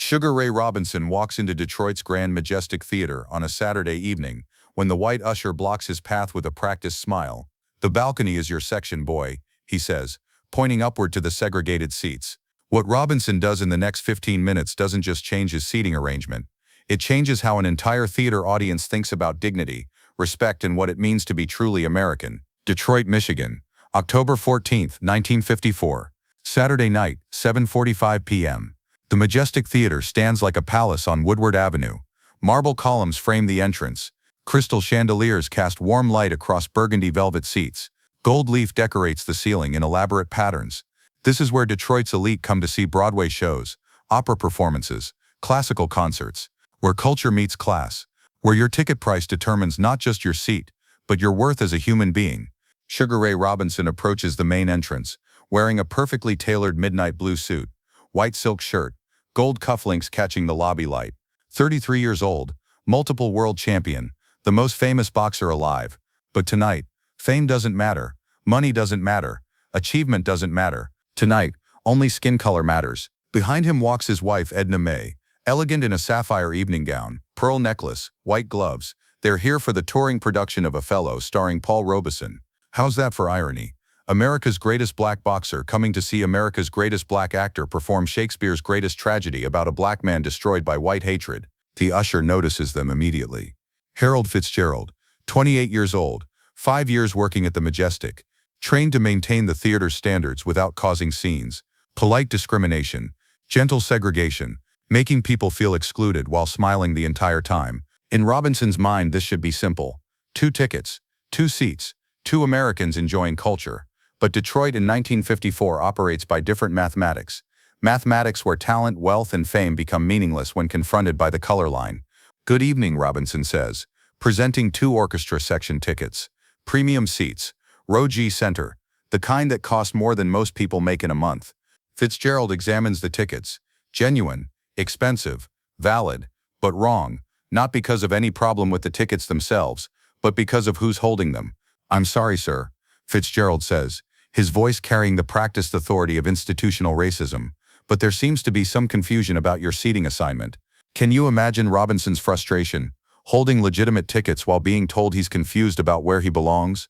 Sugar Ray Robinson walks into Detroit's Grand Majestic Theater on a Saturday evening when the white usher blocks his path with a practiced smile. "The balcony is your section, boy," he says, pointing upward to the segregated seats. What Robinson does in the next 15 minutes doesn't just change his seating arrangement. It changes how an entire theater audience thinks about dignity, respect, and what it means to be truly American. Detroit, Michigan, October 14, 1954. Saturday night, 7:45 p.m. The Majestic Theater stands like a palace on Woodward Avenue. Marble columns frame the entrance. Crystal chandeliers cast warm light across burgundy velvet seats. Gold leaf decorates the ceiling in elaborate patterns. This is where Detroit's elite come to see Broadway shows, opera performances, classical concerts, where culture meets class, where your ticket price determines not just your seat, but your worth as a human being. Sugar Ray Robinson approaches the main entrance, wearing a perfectly tailored midnight blue suit, white silk shirt, gold cufflinks catching the lobby light. 33 years old, multiple world champion, the most famous boxer alive. But tonight, fame doesn't matter, money doesn't matter, achievement doesn't matter. Tonight, only skin color matters. Behind him walks his wife Edna May, elegant in a sapphire evening gown, pearl necklace, white gloves. They're here for the touring production of Othello starring Paul Robeson. How's that for irony? America's greatest black boxer coming to see America's greatest black actor perform Shakespeare's greatest tragedy about a black man destroyed by white hatred. The usher notices them immediately. Harold Fitzgerald, 28 years old, 5 years working at the Majestic, trained to maintain the theater's standards without causing scenes, polite discrimination, gentle segregation, making people feel excluded while smiling the entire time. In Robinson's mind, this should be simple. 2 tickets, 2 seats, 2 Americans enjoying culture. But Detroit in 1954 operates by different mathematics. Mathematics where talent, wealth, and fame become meaningless when confronted by the color line. "Good evening," Robinson says, presenting 2 orchestra section tickets. Premium seats, row G center, the kind that cost more than most people make in a month. Fitzgerald examines the tickets. Genuine, expensive, valid, but wrong, not because of any problem with the tickets themselves, but because of who's holding them. "I'm sorry, sir," Fitzgerald says, his voice carrying the practiced authority of institutional racism, "but there seems to be some confusion about your seating assignment." Can you imagine Robinson's frustration, holding legitimate tickets while being told he's confused about where he belongs?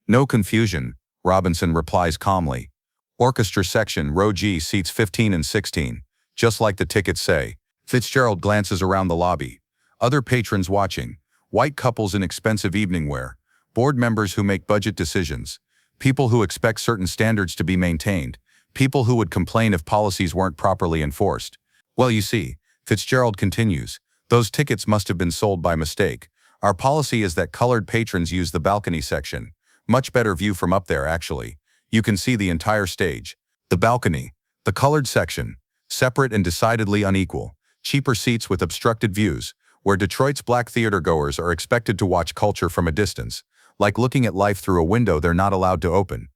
"No confusion," Robinson replies calmly. "Orchestra section, row G, seats 15 and 16, just like the tickets say." Fitzgerald glances around the lobby. Other patrons watching, white couples in expensive evening wear, board members who make budget decisions, people who expect certain standards to be maintained, people who would complain if policies weren't properly enforced. "Well, you see," Fitzgerald continues, "those tickets must have been sold by mistake. Our policy is that colored patrons use the balcony section. Much better view from up there, actually. You can see the entire stage. The balcony, the colored section, separate and decidedly unequal. Cheaper seats with obstructed views, where Detroit's black theatergoers are expected to watch culture from a distance. Like looking at life through a window they're not allowed to open."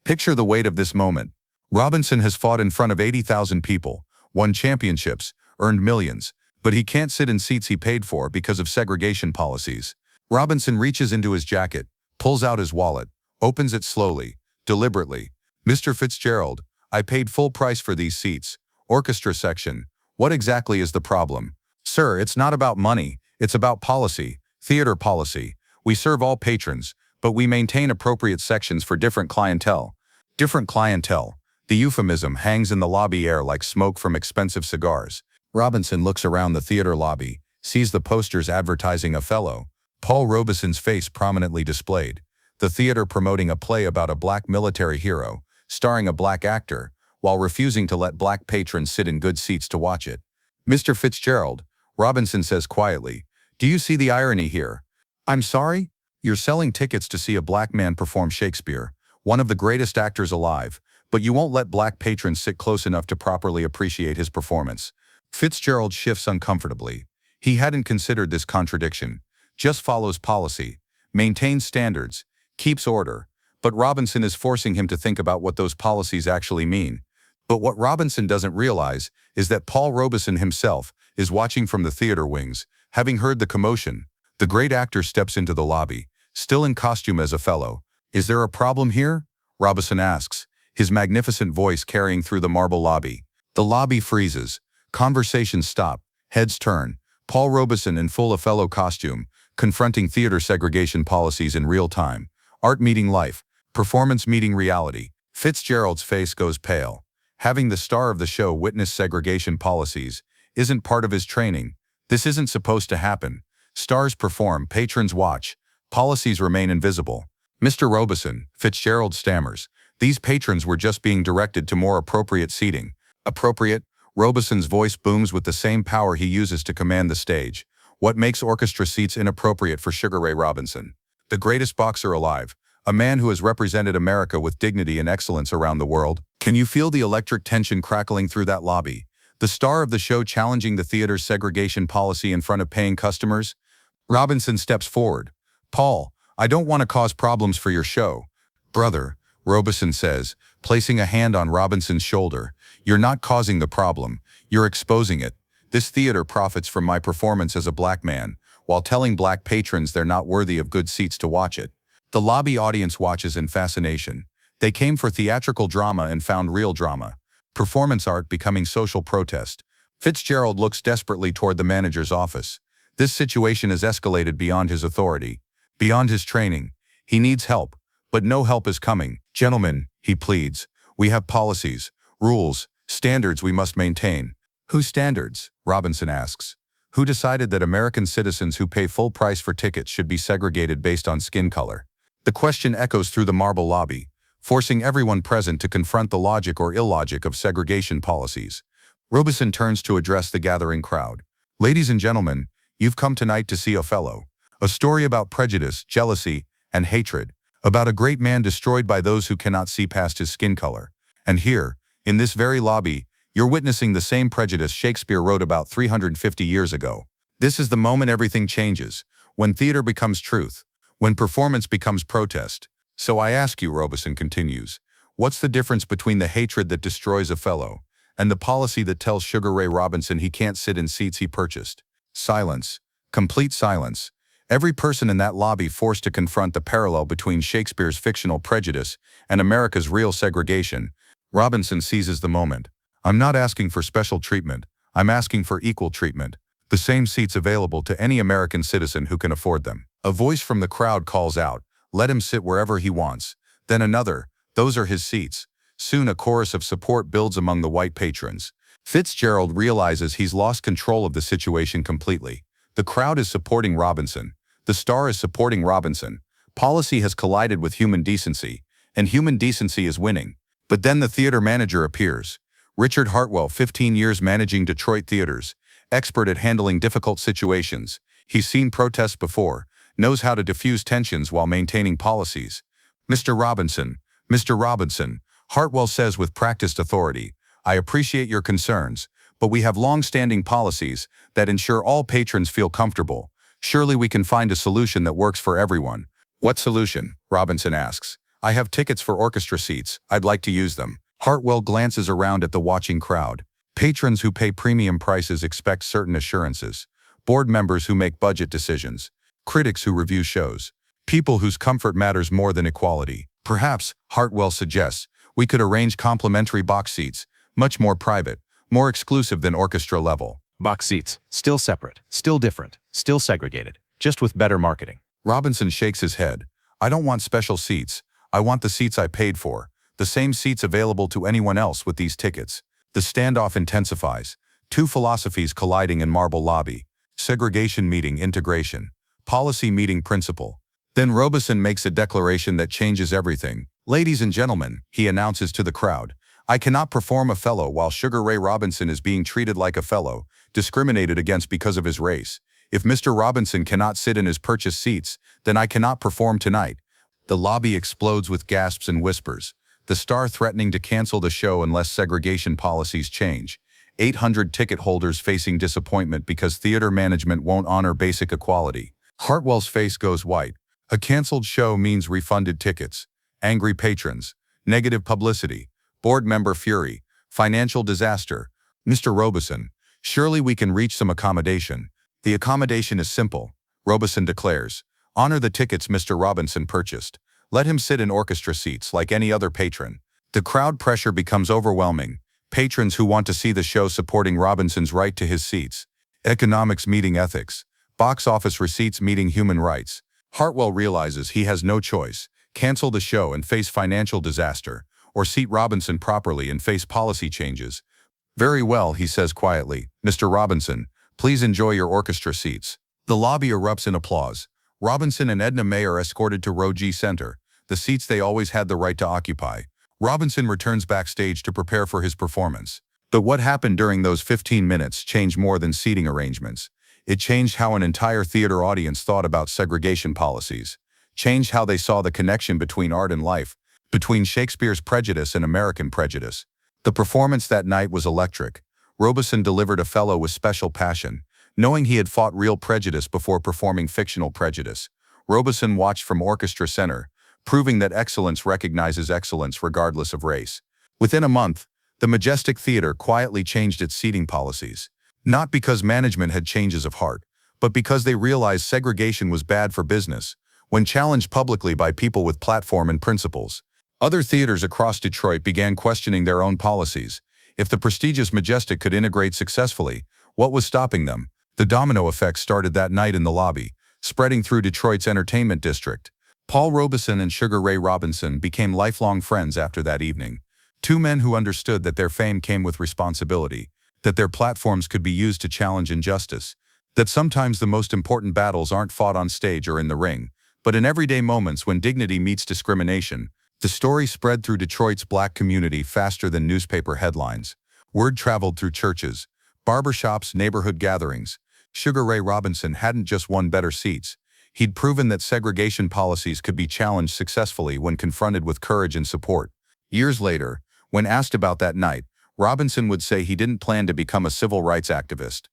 Picture the weight of this moment. Robinson has fought in front of 80,000 people, won championships, earned millions, but he can't sit in seats he paid for because of segregation policies. Robinson reaches into his jacket, pulls out his wallet, opens it slowly, deliberately. "Mr. Fitzgerald, I paid full price for these seats. Orchestra section. What exactly is the problem?" "Sir, it's not about money, it's about policy, theater policy. We serve all patrons, but we maintain appropriate sections for different clientele." Different clientele. The euphemism hangs in the lobby air like smoke from expensive cigars. Robinson looks around the theater lobby, sees the posters advertising Othello, Paul Robeson's face prominently displayed, the theater promoting a play about a black military hero, starring a black actor, while refusing to let black patrons sit in good seats to watch it. "Mr. Fitzgerald," Robinson says quietly, "do you see the irony here? I'm sorry? You're selling tickets to see a black man perform Shakespeare, one of the greatest actors alive, but you won't let black patrons sit close enough to properly appreciate his performance." Fitzgerald shifts uncomfortably. He hadn't considered this contradiction. Just follows policy, maintains standards, keeps order, but Robinson is forcing him to think about what those policies actually mean. But what Robinson doesn't realize is that Paul Robeson himself is watching from the theater wings, having heard the commotion. The great actor steps into the lobby, still in costume as Othello. "Is there a problem here?" Robeson asks, his magnificent voice carrying through the marble lobby. The lobby freezes. Conversations stop, heads turn. Paul Robeson in full Othello costume, confronting theater segregation policies in real time. Art meeting life, performance meeting reality. Fitzgerald's face goes pale. Having the star of the show witness segregation policies isn't part of his training. This isn't supposed to happen. Stars perform, patrons watch. Policies remain invisible. Mr. Robeson, Fitzgerald stammers. These patrons were just being directed to more appropriate seating. Appropriate? Robeson's voice booms with the same power he uses to command the stage. What makes orchestra seats inappropriate for Sugar Ray Robinson? The greatest boxer alive. A man who has represented America with dignity and excellence around the world. Can you feel the electric tension crackling through that lobby? The star of the show challenging the theater's segregation policy in front of paying customers? Robinson steps forward. Paul, I don't want to cause problems for your show. Brother, Robeson says, placing a hand on Robinson's shoulder. You're not causing the problem. You're exposing it. This theater profits from my performance as a black man, while telling black patrons they're not worthy of good seats to watch it. The lobby audience watches in fascination. They came for theatrical drama and found real drama. Performance art becoming social protest. Fitzgerald looks desperately toward the manager's office. This situation has escalated beyond his authority, beyond his training. He needs help, but no help is coming. Gentlemen, he pleads, we have policies, rules, standards we must maintain. Whose standards? Robinson asks. Who decided that American citizens who pay full price for tickets should be segregated based on skin color? The question echoes through the marble lobby, forcing everyone present to confront the logic or illogic of segregation policies. Robeson turns to address the gathering crowd. Ladies and gentlemen, you've come tonight to see Othello, a story about prejudice, jealousy, and hatred, about a great man destroyed by those who cannot see past his skin color. And here, in this very lobby, you're witnessing the same prejudice Shakespeare wrote about 350 years ago. This is the moment everything changes, when theater becomes truth, when performance becomes protest. So I ask you, Robeson continues, what's the difference between the hatred that destroys Othello and the policy that tells Sugar Ray Robinson he can't sit in seats he purchased? Silence. Complete silence. Every person in that lobby forced to confront the parallel between Shakespeare's fictional prejudice and America's real segregation. Robinson seizes the moment. I'm not asking for special treatment. I'm asking for equal treatment. The same seats available to any American citizen who can afford them. A voice from the crowd calls out, let him sit wherever he wants. Then another, those are his seats. Soon a chorus of support builds among the white patrons. Fitzgerald realizes he's lost control of the situation completely. The crowd is supporting Robinson. The star is supporting Robinson. Policy has collided with human decency, and human decency is winning. But then the theater manager appears. Richard Hartwell, 15 years managing Detroit theaters, expert at handling difficult situations. He's seen protests before, knows how to diffuse tensions while maintaining policies. Mr. Robinson, Hartwell says with practiced authority, I appreciate your concerns, but we have long-standing policies that ensure all patrons feel comfortable. Surely we can find a solution that works for everyone. What solution? Robinson asks. I have tickets for orchestra seats. I'd like to use them. Hartwell glances around at the watching crowd. Patrons who pay premium prices expect certain assurances. Board members who make budget decisions. Critics who review shows. People whose comfort matters more than equality. Perhaps, Hartwell suggests, we could arrange complimentary box seats, much more private, more exclusive than orchestra level. Box seats, still separate, still different, still segregated, just with better marketing. Robinson shakes his head. I don't want special seats. I want the seats I paid for. The same seats available to anyone else with these tickets. The standoff intensifies. Two philosophies colliding in marble lobby. Segregation meeting integration. Policy meeting principle. Then Robeson makes a declaration that changes everything. Ladies and gentlemen, he announces to the crowd, I cannot perform Othello while Sugar Ray Robinson is being treated like a fellow, discriminated against because of his race. If Mr. Robinson cannot sit in his purchased seats, then I cannot perform tonight. The lobby explodes with gasps and whispers. The star threatening to cancel the show unless segregation policies change. 800 ticket holders facing disappointment because theater management won't honor basic equality. Hartwell's face goes white. A canceled show means refunded tickets. Angry patrons. Negative publicity. Board member fury. Financial disaster. Mr. Robeson, surely we can reach some accommodation. The accommodation is simple, Robeson declares. Honor the tickets Mr. Robinson purchased. Let him sit in orchestra seats like any other patron. The crowd pressure becomes overwhelming. patrons who want to see the show supporting Robinson's right to his seats, economics meeting ethics, box office receipts meeting human rights. Hartwell realizes he has no choice: cancel the show and face financial disaster, or seat Robinson properly and face policy changes. "Very well," he says quietly. "Mr. Robinson, please enjoy your orchestra seats." The lobby erupts in applause. Robinson and Edna May are escorted to Row G Center, the seats they always had the right to occupy. Robinson returns backstage to prepare for his performance. But what happened during those 15 minutes changed more than seating arrangements. It changed how an entire theater audience thought about segregation policies, changed how they saw the connection between art and life, between Shakespeare's prejudice and American prejudice. The performance that night was electric. Robeson delivered Othello with special passion, knowing he had fought real prejudice before performing fictional prejudice. Robeson watched from orchestra center, proving that excellence recognizes excellence regardless of race. Within a month, the Majestic Theater quietly changed its seating policies. Not because management had changes of heart, but because they realized segregation was bad for business, when challenged publicly by people with platform and principles. Other theaters across Detroit began questioning their own policies. If the prestigious Majestic could integrate successfully, what was stopping them? The domino effect started that night in the lobby, spreading through Detroit's entertainment district. Paul Robeson and Sugar Ray Robinson became lifelong friends after that evening. Two men who understood that their fame came with responsibility, that their platforms could be used to challenge injustice, that sometimes the most important battles aren't fought on stage or in the ring, but in everyday moments when dignity meets discrimination. The story spread through Detroit's black community faster than newspaper headlines. Word traveled through churches, barbershops, neighborhood gatherings. Sugar Ray Robinson hadn't just won better seats. He'd proven that segregation policies could be challenged successfully when confronted with courage and support. Years later, when asked about that night, Robinson would say he didn't plan to become a civil rights activist,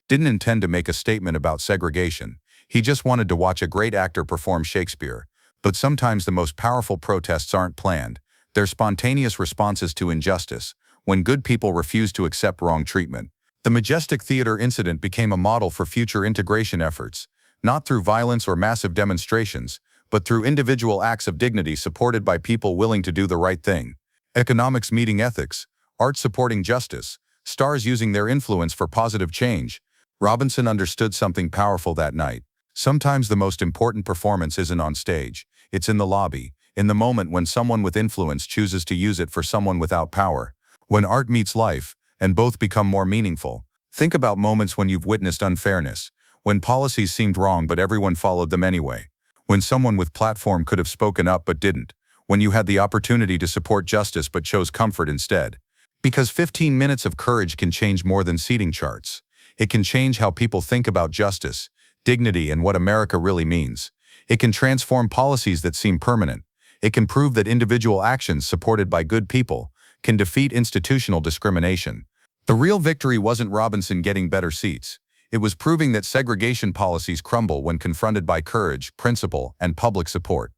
didn't intend to make a statement about segregation. He just wanted to watch a great actor perform Shakespeare. But sometimes the most powerful protests aren't planned. They're spontaneous responses to injustice, when good people refuse to accept wrong treatment. The Majestic Theater incident became a model for future integration efforts, not through violence or massive demonstrations, but through individual acts of dignity supported by people willing to do the right thing. Economics meeting ethics, art supporting justice, stars using their influence for positive change. Robinson understood something powerful that night. Sometimes the most important performance isn't on stage, it's in the lobby, in the moment when someone with influence chooses to use it for someone without power. When art meets life, and both become more meaningful. Think about moments when you've witnessed unfairness, when policies seemed wrong but everyone followed them anyway, when someone with platform could have spoken up but didn't, when you had the opportunity to support justice but chose comfort instead. Because 15 minutes of courage can change more than seating charts. It can change how people think about justice, dignity, and what America really means. It can transform policies that seem permanent. It can prove that individual actions supported by good people can defeat institutional discrimination. The real victory wasn't Robinson getting better seats. It was proving that segregation policies crumble when confronted by courage, principle, and public support.